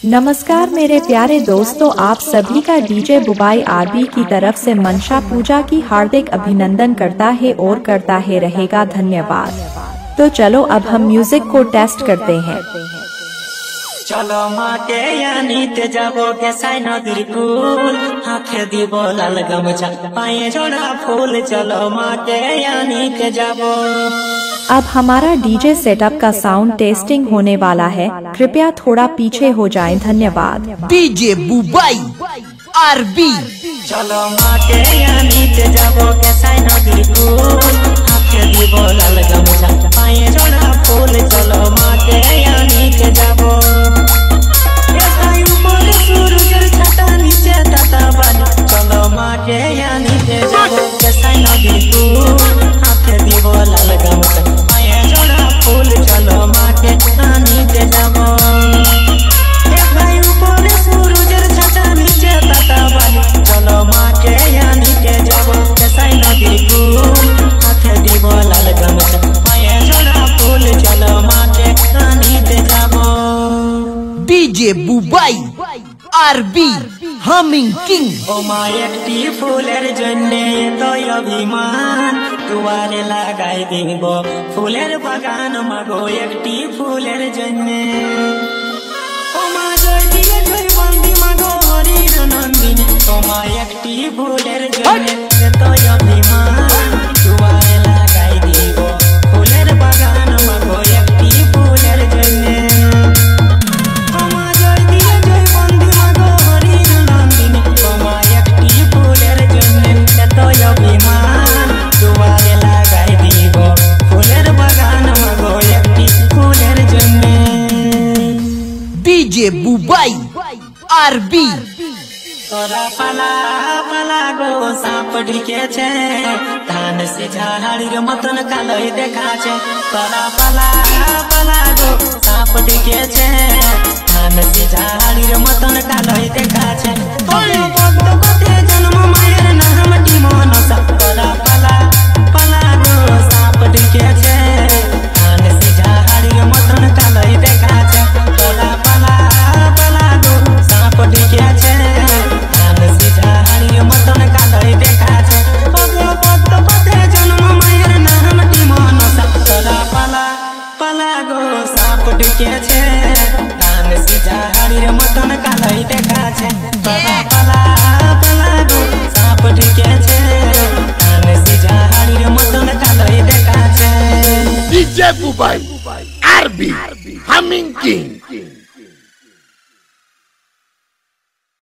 नमस्कार मेरे प्यारे दोस्तों, आप सभी का डीजे बुबाई आरबी की तरफ से मनसा पूजा की हार्दिक अभिनंदन करता है और करता है रहेगा। धन्यवाद। तो चलो अब हम म्यूजिक को टेस्ट करते हैं। चलो माँ के यानी ते जाबो के साई नदीर कूल हाथे दीबो लाल गमछा पाए जोड़ा फूल। चलो माँ के यानी ते जाबो। अब हमारा डीजे सेटअप का साउंड टेस्टिंग होने वाला है, कृपया थोड़ा पीछे हो जाएं। धन्यवाद। डीजे बुबाई आरबी। चलो माँ के यानी ते जाबो के साई नदीर कूल हाथे दीबो लाल गमछा पाए जोड़ा फूल। चलो माँ के यानी ते जाबो। चलो माँ के यानी ते जाबो के साई नदीर कूल हाथे दीबो लाल गमछा पाए जोड़ा फूल। चलो माँ के यानी ते जाबो। चलो माँ के यानी ते जाबो के साई नदीर कूल हाथे दीबो लाल गमछा पाए जोड़ा फूल। चलो माँ के यानी ते जाबो। डीजे बुबाई आरबी हमिंग किंग। ओ माँ एकटी फूलेर जन्ने तो अभिमान दुआरे लगाई दिबो फूलेर बागान मागो एकटी फूलेर जन्ने। ओ माँ जय दिए जय बंदी मागो हरि नंदिनी। ओ माँ एकटी फूलेर जन्ने तो अभिमान दुआरे लगाई दिबो फूलेर बागान मागो एकटी फूलेर जन्ने। डीजे बुबाई आरबी। तोरा पला पला गो सांप ढिके छे धान से झाड़ीर मतन कालई देखा छे। तोरा पला पला गो सांप ढिके छे धान से झाड़ीर मतन कालई देखा छे। जन्म मायर नाम टिमन सा। तोरा पला पला गो सांप ढिके छे धान से झाड़ीर मतन कालई देखा छे। तोरा पला पला गो सांप ढिके छे ढिके छे धान से झाड़ीर मतन कालई देखा छे। पला पला पला गो सांप ढिके छे धान से झाड़ीर मतन कालई देखा छे। डीजे बुबाई आरबी हमिंग किंग।